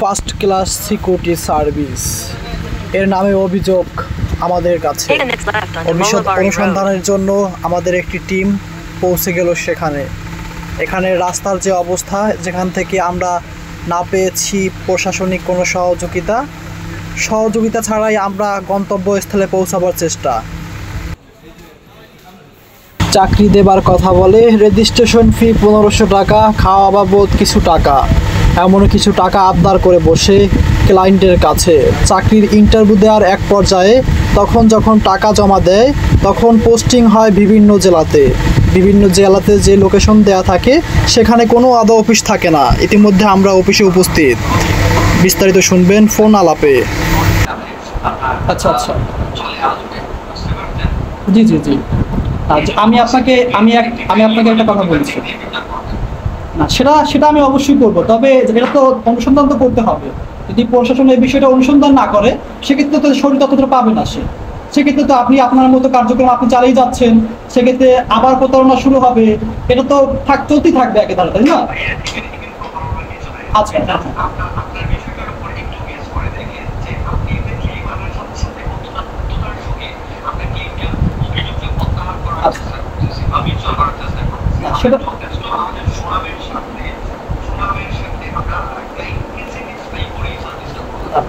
First class security service এর নামে অভিযোগ আমাদের কাছে। অনুসন্ধানের জন্য আমাদের একটি টিম পৌঁছে গেল সেখানে। এখানে রাস্তার যে অবস্থা, যেখান থেকে আমরা না পেয়েছি প্রশাসনিক কোনো সহযোগিতা ছাড়াই আমরা গন্তব্যস্থলে পৌঁছাবার চেষ্টা। চাকরি দেবার কথা বলে, রেজিস্ট্রেশন ফি 1500 টাকা, খাওয়া বাবদ কিছু টাকা, এমন কিছু টাকা আবদার করে বসে ক্লায়েন্টের কাছে। চাকরির ইন্টারভিউ দেওয়ার এক পর্যায়ে যখন টাকা জমা দেয়, তখন পোস্টিং হয় বিভিন্ন জেলাতে যে লোকেশন দেয়া থাকে সেখানে কোনো আদৌ অফিস থাকে না। ইতিমধ্যে আমরা অফিসে উপস্থিত, বিস্তারিত শুনবেন ফোন আলাপে। আচ্ছা, জি, আচ্ছা, আমি আপনাকে একটা কথা বলছি না, সেটা আমি অবশ্যই করবো, তবে এটা তো অনুসন্ধান তো করতে হবে। যদি প্রশাসন এই বিষয়টা অনুসন্ধান না করে, সেক্ষেত্রে তো শরীর ততটা পাবে না। সেক্ষেত্রে তো আপনি আপনার মতো কার্যক্রম আপনি চালিয়ে যাচ্ছেন, সেক্ষেত্রে আবার প্রতারণা শুরু হবে। এটা তো চলতেই থাকবে একেবারে, তাই না? আচ্ছা, সেটা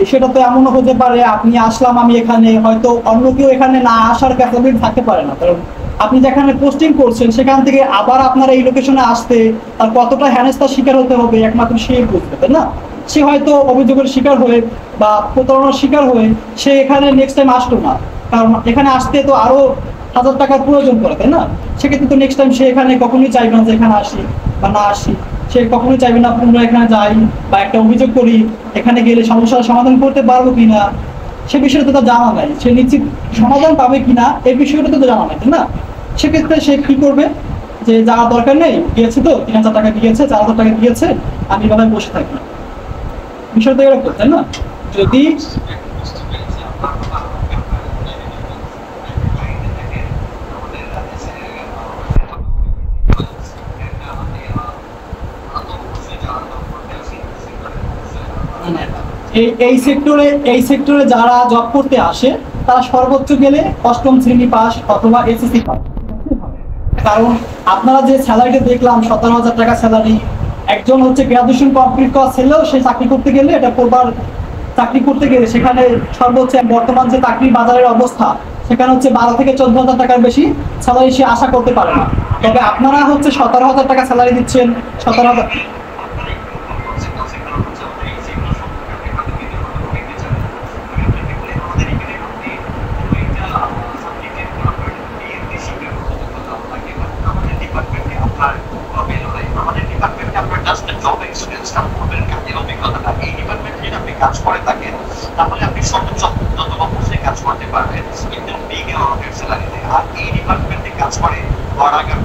বিষয়টা তো এমনও হতে পারে, আপনি আসলাম, আমি এখানে হয়তো অন্য কেউ এখানে না আসার ক্যাপাবিলিটি থাকতে পারে না। কারণ আপনি যেখানে পোস্টিং করছেন সেখান থেকে আবার আপনার এই লোকেশনে আসতে তার কতটা হেনস্থার শিকার হতে হবে একমাত্র সে বুঝবে, তাই না? সে হয়তো অভিযোগের শিকার হয়ে বা প্রতারণার শিকার হয়ে সে এখানে নেক্সট টাইম আসতো না, কারণ এখানে আসতে তো আরো 1000 টাকার প্রয়োজন পড়ে, তাই না? সেক্ষেত্রে তো নেক্সট টাইম সে এখানে কখনোই চাইবে না যে এখানে আসি বা না আসি। সে কখনোই চাইবে না পুনরায় এখানে যাই বা একটা অভিযোগ করি, এখানে গেলে সমস্যার সমাধান করতে পারবো কিনা সে বিষয়টা তো তার জানা নাই। সে নিশ্চিত সমাধান পাবে কিনা এই বিষয়টা তো জানা নাই, তাই না? সেক্ষেত্রে সে কি করবে, যে যাওয়ার দরকার নেই, দিয়েছে তো 3000 টাকা দিয়েছে, 4000 টাকা দিয়েছে, আমি এভাবে বসে থাকি। বিষয়টা এরকম, তাই না? যদি এই সেক্টরে যারা জব করতে আসে তারা সর্বোচ্চ গেলে 8ম শ্রেণী পাস অথবা এসএসসি পাস। কারণ আপনারা যে স্যালারিটা দেখলাম 17,000 টাকা স্যালারি, একজন হচ্ছে গ্রাজুয়েশন কমপ্লিট করা ছেলেও সে চাকরি করতে গেলে সেখানে সর্বোচ্চ বর্তমান যে চাকরির বাজারের অবস্থা, সেখানে হচ্ছে 12 থেকে 14,000 টাকার বেশি স্যালারি সে আশা করতে পারে না। তবে আপনারা হচ্ছে 17,000 টাকা স্যালারি দিচ্ছেন, 17,000। কাজ করে থাকেন তাহলে আপনি সর্বোচ্চ কাজ করতে পারবেন, কিন্তু স্যালারিতে। আর এই ডিপার্টমেন্টে কাজ করে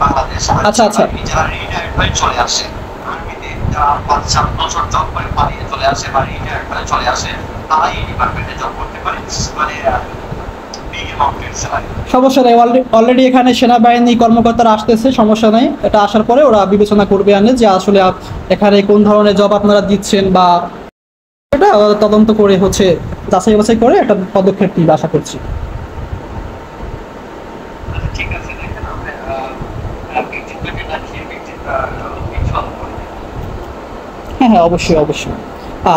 বাংলাদেশ। আচ্ছা, যারা রিটায়ার্ড হয়ে চলে আসে, আর্মিতে যারা 5-7 বছর জব করে পালিয়ে চলে আসে বা রিটায়ার্ড হয়ে চলে আসে, তারা এই ডিপার্টমেন্টে জব করতে পারে। মানে সমস্যা নেই, অলরেডি এখানে সেনাবাহিনী কর্মকর্তারা আসতেছে, সমস্যা নেই। এটা আসার পরে ওরা বিবেচনা করবে যে আসলে এখানে কোন ধরনের জব আপনারা দিচ্ছেন, বা এটা তদন্ত করে হচ্ছে যাচাই বাছাই করে একটা পদক্ষেপ নিবে আশা করছি। হ্যাঁ, অবশ্যই।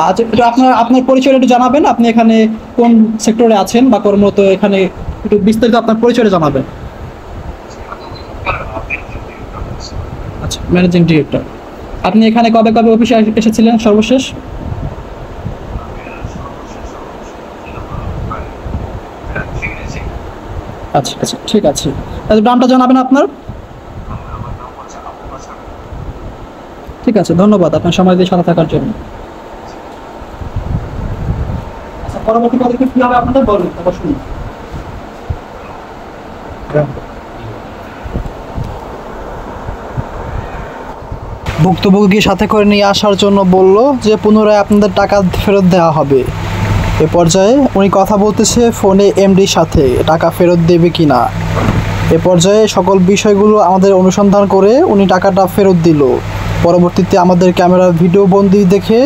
আচ্ছা, আপনার পরিচয় একটু জানাবেন, আপনি এখানে কোন সেক্টরে আছেন বা কর্মরত, এখানে একটু বিস্তারিত আপনার পরিচয়টা জানাবেন। আচ্ছা, ম্যানেজিং ডিরেক্টর। আপনি এখানে কবে অফিসে এসেছিলেন সর্বশেষ? আচ্ছা, ঠিক আছে। নামটা জানাবেন আপনার? ঠিক আছে, ধন্যবাদ আপনার সময় দিয়ে সাথে থাকার জন্য। আচ্ছা, পরবর্তী পদক্ষেপ কি হবে আপনাদের বলুন অবশ্যই। ভুক্তভোগীকে সাথে করে নিয়ে আসার জন্য বলল যে পুনরায় আপনাদের টাকা ফেরত দেওয়া হবে। এ পর্যায়ে উনি কথা বলতেছে ফোনে এমডির সাথে, টাকা ফেরত দেবে কি না। এ পর্যায়ে সকল বিষয়গুলো আমাদের অনুসন্ধান করে উনি টাকাটা ফেরত দিল। পরবর্তীতে আমাদের ক্যামেরার ভিডিও বন্দি দেখে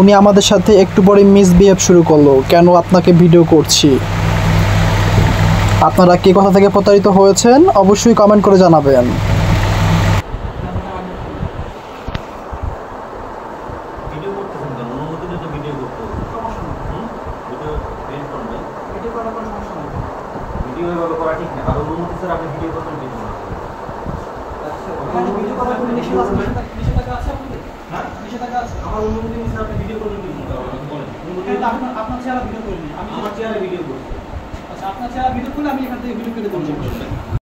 উনি আমাদের সাথে একটু পরে মিসবিহেভ শুরু করলো, কেন আপনাকে ভিডিও করছি। আপনারা কি কথা থেকে প্রতারিত হয়েছেন অবশ্যই কমেন্ট করে জানাবেন। ভিডিও করতেছেন কেন? অনুমতি নিয়ে তো ভিডিও করতে হবে। ভিডিও বের করবেন। ভিডিও এভাবে করা ঠিক না। আর অনুমতি ছাড়া আপনি ভিডিও করবেন কি না? আমার অনুমতি নিয়ে আপনি ভিডিও করবেন কি না? আপনার চেহারা ভিডিও করিনি, আমার চেহারা ভিডিও করছি। আচ্ছা আপনার চেহারা ভিডিও করলে আমি এখান থেকে ভিডিও করে দেবো।